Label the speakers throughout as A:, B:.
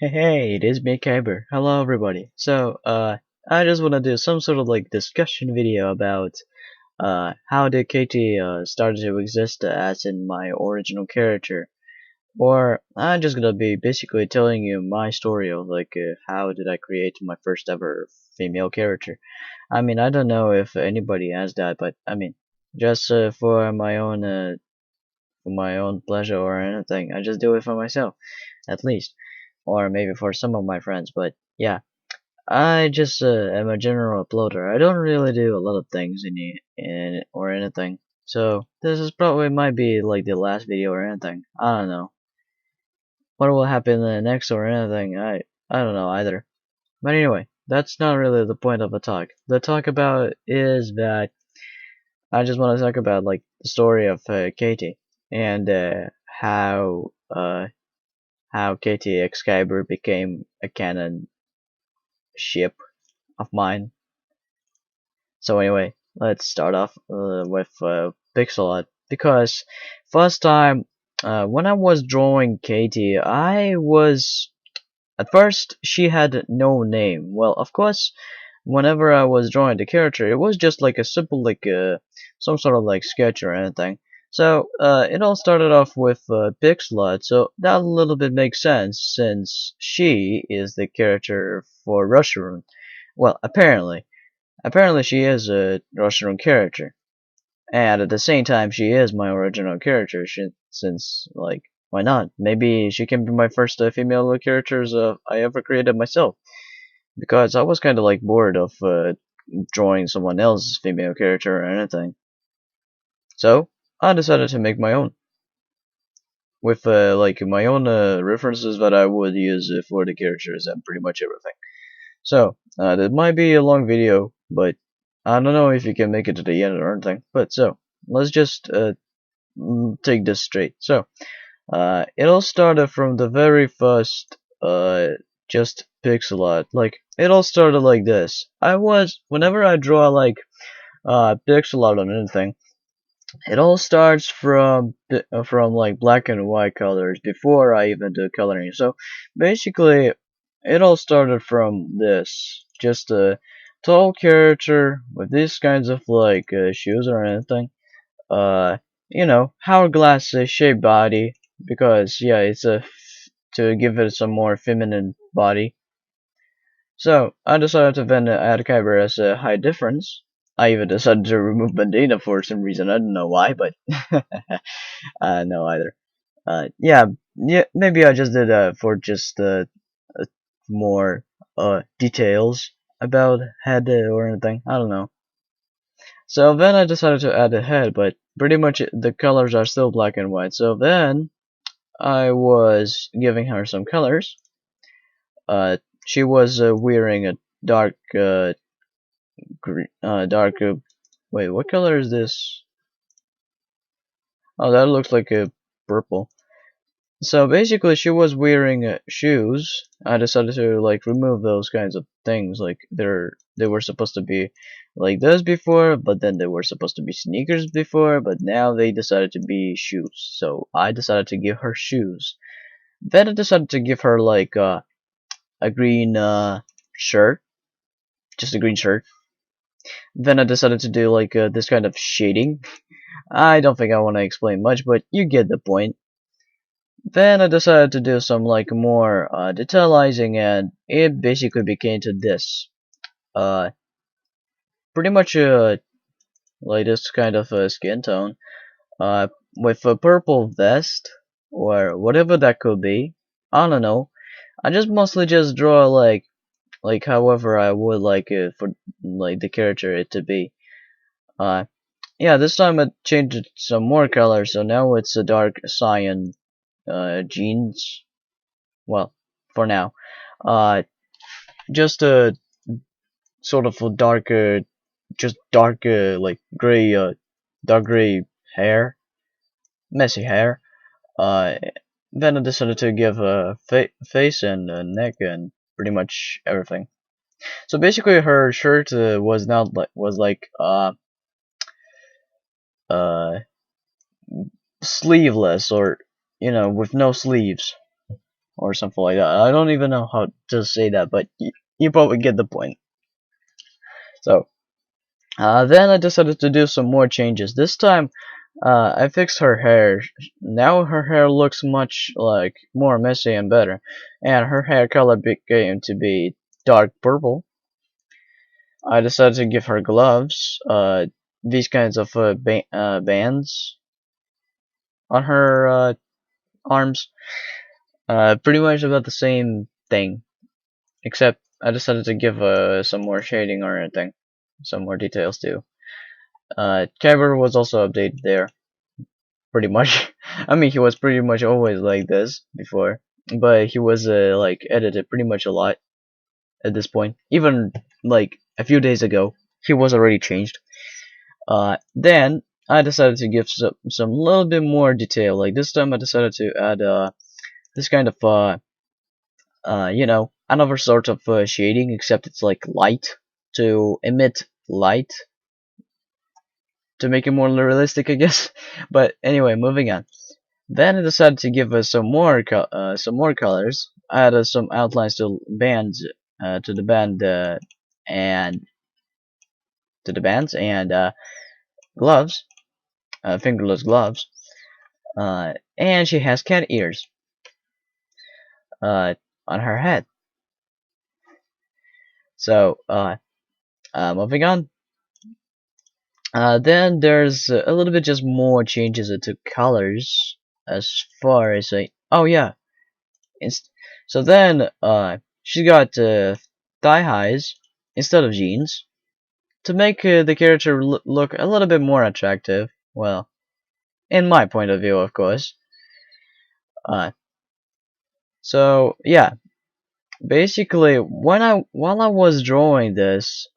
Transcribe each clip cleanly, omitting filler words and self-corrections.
A: Hey, it is me, Kyber. Hello, everybody. I just want to do some sort of like discussion video about how did Katie start to exist as in my original character, or I'm just gonna be basically telling you my story of how did I create my first ever female character. I mean, I don't know if anybody has that, but I mean, just for my own pleasure or anything, I just do it for myself, at least, or maybe for some of my friends. But yeah, I just am a general uploader. I don't really do a lot of things in or anything. So this is probably might be like the last video or anything. I don't know what will happen next or anything. I don't know either. But anyway, that's not really the point of the talk. The talk about is that I just want to talk about like the story of Katie and how Katie Excalibur became a canon ship of mine. So anyway, let's start off with pixel art because first time when I was drawing Katie, I was at first she had no name. Well, of course, whenever I was drawing the character, it was just like a simple some sort of like sketch or anything. So it all started off with pixel art, so that a little bit makes sense since she is the character for russiarune. Well, apparently she is a russiarune character, and at the same time she is my original character. Since like why not? Maybe she can be my first female characters I ever created myself because I was kind of like bored of drawing someone else's female character or anything. So I decided to make my own with like my own references that I would use for the characters and pretty much everything. So that might be a long video, but I don't know if you can make it to the end or anything. But so let's just take this straight. So it all started from the very first just pixel art. Like it all started like this. Whenever I draw like pixel art on anything, it all starts from like black and white colors before I even do coloring. So basically, it all started from this, just a tall character with these kinds of like shoes or anything. Uh, hourglass shaped body because yeah, to give it some more feminine body. So I decided to then add Kyber as a high difference. I even decided to remove Bandana for some reason. I don't know why, but no either. Yeah, maybe I just did for just more details about head or anything. I don't know. So then I decided to add a head, but pretty much the colors are still black and white. So then I was giving her some colors. She was wearing a dark green, dark. Wait, what color is this? Oh, that looks like a purple. So basically, she was wearing shoes. I decided to like remove those kinds of things. Like they were supposed to be like this before, but then they were supposed to be sneakers before, but now they decided to be shoes. So I decided to give her shoes. Then I decided to give her like a green shirt, just a green shirt. Then I decided to do like this kind of shading. I don't think I want to explain much, but you get the point. Then I decided to do some like more detailing, and it basically became to this. Uh, Pretty much like this kind of skin tone. With a purple vest or whatever that could be. I don't know. I just mostly just draw like however I would like it for like the character it to be. Uh, yeah, this time I changed it some more color, so now it's a dark cyan jeans. Well, for now. Uh, just a sort of a darker, just darker, like gray, dark gray hair, messy hair. Uh, then I decided to give a face and a neck and pretty much everything. So basically, her shirt was not like uh sleeveless or with no sleeves. or something like that. I don't even know how to say that, but you probably get the point. So then I decided to do some more changes. This time I fixed her hair. Now her hair looks much like more messy and better, and her hair color became to be dark purple. I decided to give her gloves, these kinds of bands on her arms, pretty much about the same thing, except I decided to give some more shading or anything, some more details too. Kyber was also updated there, pretty much. I mean, he was pretty much always like this before, but he was like edited pretty much a lot at this point. Even like a few days ago, he was already changed. Then I decided to give some little bit more detail. Like this time, I decided to add this kind of you know, another sort of shading, except it's like light to emit light to make it more realistic, I guess. But anyway, moving on. Then I decided to give us some more colors. I added some outlines to bands, to the band, and to the bands and gloves, fingerless gloves. And she has cat ears uh, on her head. So moving on. Then there's a little bit just more changes to colors as far as oh yeah. Inst so then she got thigh highs instead of jeans to make the character look a little bit more attractive. Well, in my point of view, of course. Uh, so yeah, basically while I was drawing this,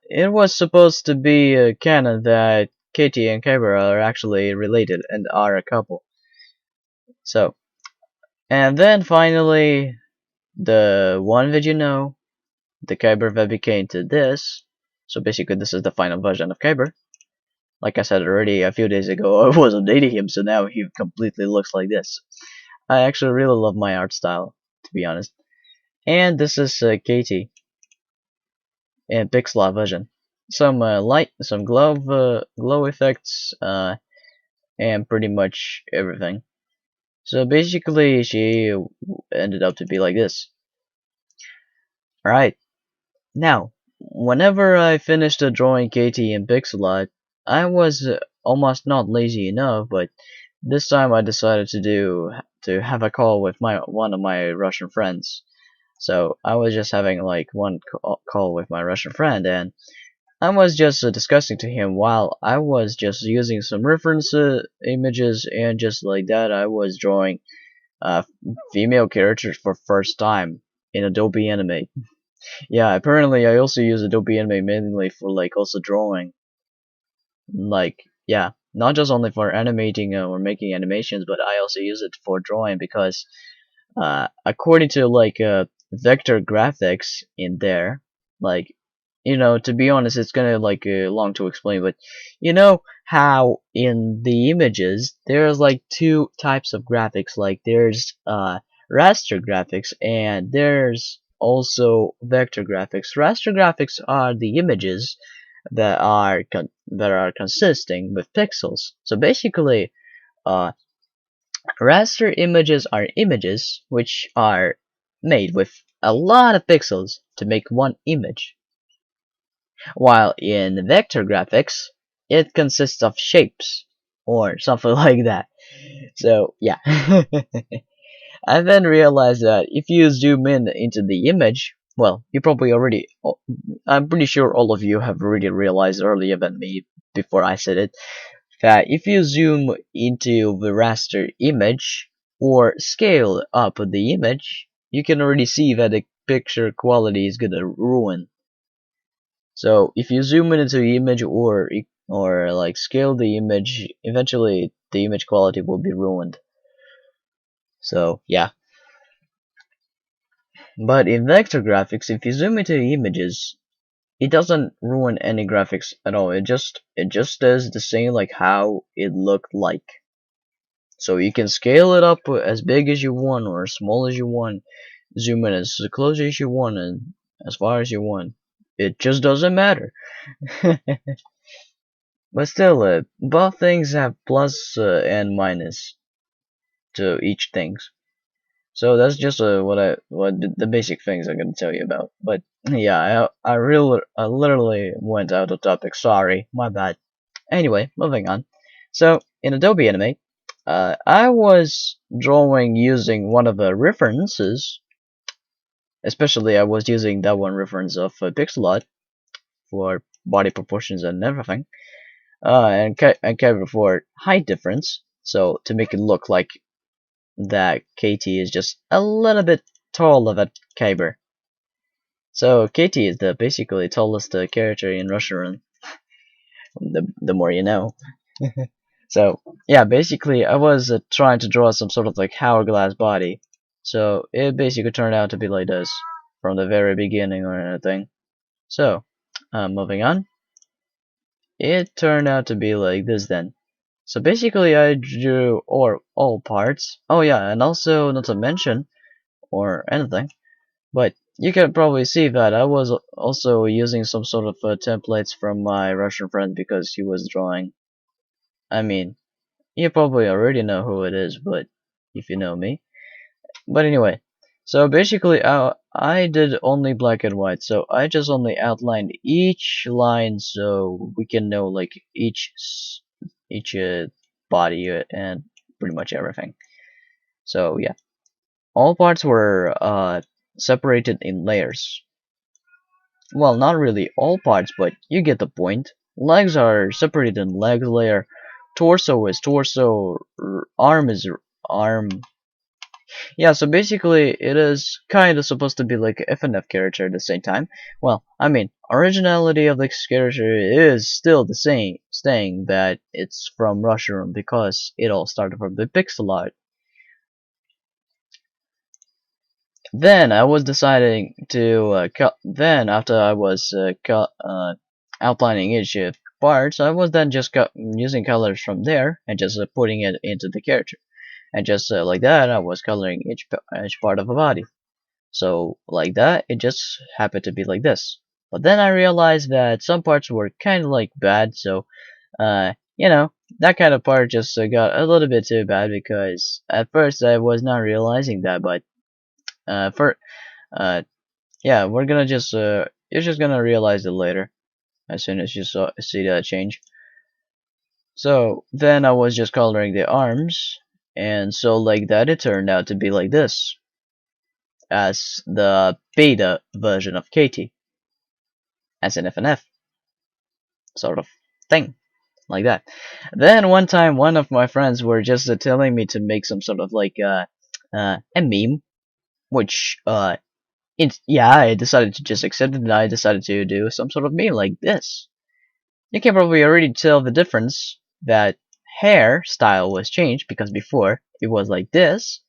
A: it was supposed to be a canon that Katie and Kyber are actually related and are a couple. So, and then finally, the one that you know, the Kyber that became to this. So basically, this is the final version of Kyber. Like I said already a few days ago, I was updating him, so now he completely looks like this. I actually really love my art style, to be honest. And this is Katie in pixel version. Some light, some glow effects, and pretty much everything. So basically, she ended up to be like this. Alright, now, whenever I finished drawing Katie in pixel art, I was almost not lazy enough, but this time I decided to have a call with one of my Russian friends. So I was just having like one call with my Russian friend, and I was just discussing to him while I was just using some reference images, and just like that I was drawing uh, female characters for first time in Adobe Animate. Yeah, apparently I also use Adobe Animate mainly for like also drawing. Like, yeah, not just only for animating or making animations, but I also use it for drawing because according to like vector graphics in there, like, you know, to be honest, it's gonna like long to explain, but you know how in the images there's like two types of graphics, like there's raster graphics and there's also vector graphics. Raster graphics are the images that are consisting with pixels. So basically, uh, raster images are images which are made with a lot of pixels to make one image, while in vector graphics, it consists of shapes or something like that. So yeah, I then realized that if you zoom in into the image, well, you probably already, I'm pretty sure all of you have already realized earlier than me before I said it, that if you zoom into the raster image or scale up the image, you can already see that the picture quality is gonna ruin. So if you zoom in into the image or like scale the image, eventually the image quality will be ruined. So yeah. But in vector graphics, if you zoom into the images, it doesn't ruin any graphics at all. It just does the same like how it looked like. So you can scale it up as big as you want or as small as you want, zoom in as close as you want and as far as you want. It just doesn't matter. But still, both things have plus and minus to each things. So that's just what the basic things I'm gonna tell you about. But yeah, I literally went out of topic. Sorry, my bad. Anyway, moving on. So in Adobe Animate, I was drawing using one of the references. Especially, I was using that one reference of pixel art for body proportions and everything, and Kyber for height difference. So to make it look like that Katie is just a little bit taller than Kyber. So Katie is the basically tallest character in russiarune. The more you know. So yeah, basically I was trying to draw some sort of like hourglass body. So it basically turned out to be like this from the very beginning or anything. So moving on, it turned out to be like this then. So basically I drew all parts. Oh yeah, and also not to mention or anything, but you can probably see that I was also using some sort of templates from my Russian friend because he was drawing. I mean, you probably already know who it is, but if you know me. But anyway, so basically I did only black and white, so I just only outlined each line so we can know like each body and pretty much everything. So yeah, all parts were separated in layers. Well, not really all parts, but you get the point. Legs are separated in legs layer. Torso is torso. Arm is arm. Yeah, so basically it is kind of supposed to be like a FNF character at the same time. Well, I mean, originality of this character is still the same, staying that it's from russiarune because it all started from the pixel art. Then I was deciding to then after I was outlining each parts, I was then just using colors from there and just putting it into the character, and just like that I was coloring each part of a body. So like that, it just happened to be like this. But then I realized that some parts were kind of like bad, so you know, that kind of part just got a little bit too bad because at first I was not realizing that, but for uh yeah, we're gonna just you're just gonna realize it later as soon as you see that change. So then I was just coloring the arms, and so like that it turned out to be like this as the beta version of Katie as an FNF sort of thing like that. Then one time one of my friends were just telling me to make some sort of like a meme, which yeah, I decided to just accept it, and I decided to do some sort of meme like this. You can probably already tell the difference that hairstyle was changed because before it was like this,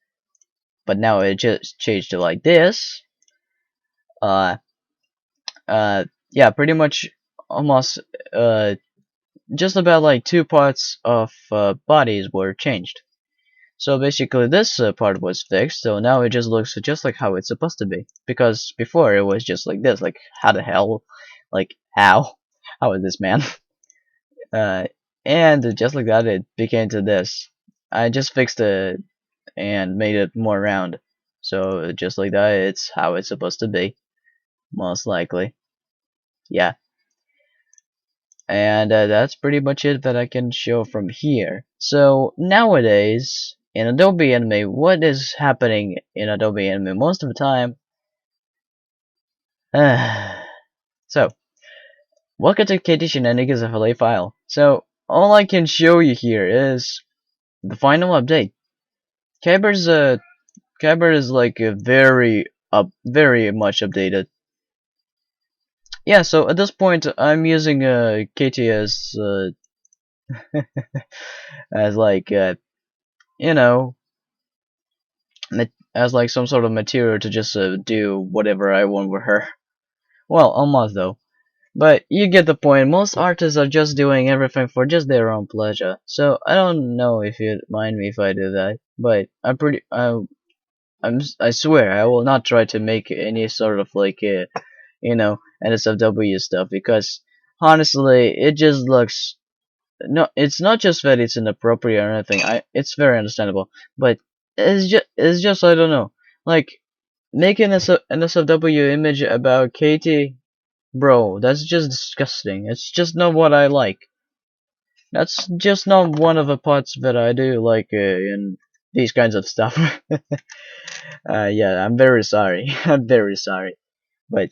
A: but now it just changed to like this. Uh, yeah, pretty much almost just about like two parts of bodies were changed. So basically this part was fixed, so now it just looks just like how it's supposed to be. Because before it was just like this, like how the hell, like how? How is this man? Uh, and just like that it became to this. I just fixed it and made it more round. So just like that it's how it's supposed to be. Most likely. Yeah. And that's pretty much it that I can show from here. So nowadays in Adobe Animate, what is happening in Adobe Animate most of the time? So welcome to KT Shenanigans of LA file. So all I can show you here is the final update. Kyber is like a very much updated. Yeah, so at this point I'm using KT as like you know, as like some sort of material to just do whatever I want with her. Well, almost though, But you get the point. Most artists are just doing everything for just their own pleasure. So I don't know if you'd mind me if I do that. But I swear I will not try to make any sort of like NSFW stuff because honestly it just looks no. It's not just that it's inappropriate or anything. It's very understandable, but it's just I don't know. Like making a NSFW image about Katie. Bro, that's just disgusting. It's just not what I like. That's just not one of the parts that I do like in these kinds of stuff. Yeah, I'm very sorry. I'm very sorry. But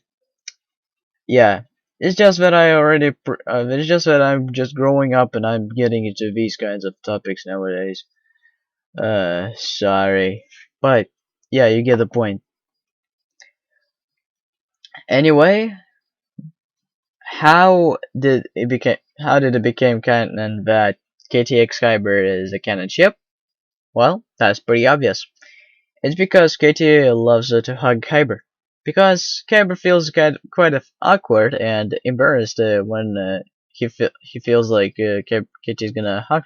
A: yeah, it's just that it's just that I'm just growing up and I'm getting into these kinds of topics nowadays. Sorry. But yeah, you get the point. Anyway, how did it become canon that KTX Kyber is a canon ship? Well, that's pretty obvious. It's because Katie loves to hug Kyber. Because Kyber feels quite awkward and embarrassed when he feels like Katie's gonna hug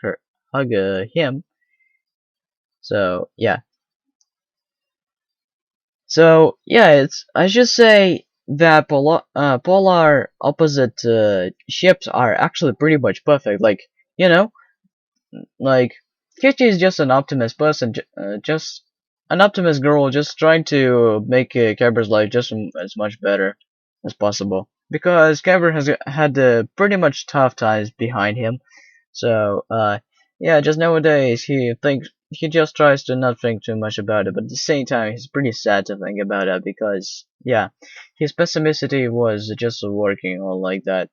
A: him. So yeah, it's I should say that polar opposite ships are actually pretty much perfect. Like you know, like Kichi is just an optimist person, just an optimist girl, just trying to make Kyber's life just as much better as possible. Because Kyber has had pretty much tough times behind him, so yeah, just nowadays he just tries to not think too much about it, but at the same time he's pretty sad to think about it because yeah, his pessimistic was just working all like that.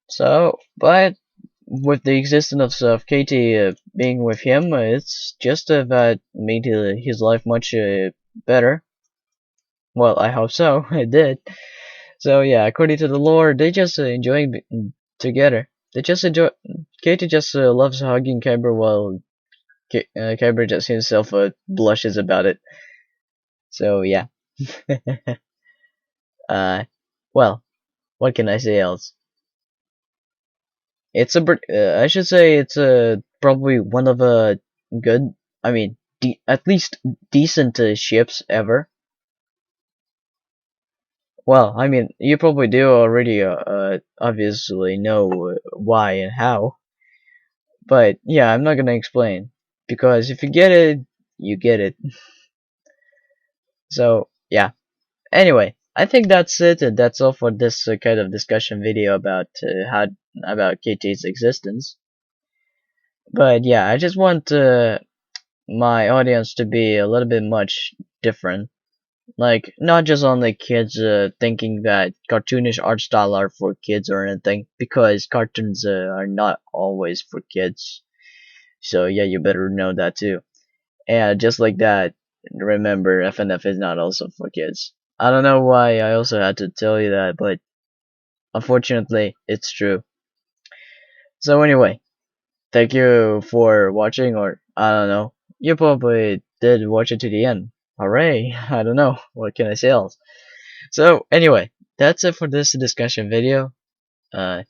A: So, but with the existence of Katie being with him, it's just that made his life much better. Well, I hope so. It did. So yeah, according to the lore, they just enjoying together. They just enjoy. Katie just loves hugging Kyber while Kyber just himself blushes about it. So yeah. uh, well, what can I say else? It's I should say it's probably one of a good, I mean, at least decent ships ever. Well, I mean, you probably do already obviously know why and how, but yeah, I'm not gonna explain because if you get it, you get it. So yeah. Anyway, I think that's it. And that's all for this kind of discussion video about how about KT's existence. But yeah, I just want my audience to be a little bit much different. Like, not just only kids thinking that cartoonish art style are for kids or anything, because cartoons are not always for kids. So yeah, you better know that too. And just like that, remember FNF is not also for kids. I don't know why I also had to tell you that, but unfortunately, it's true. So anyway, thank you for watching, or I don't know. You probably did watch it to the end. Hooray! I don't know. What can I say else? So anyway, that's it for this discussion video. Uh,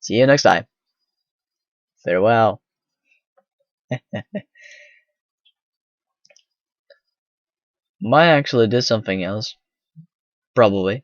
A: See you next time. Farewell. Might actually did something else. Probably.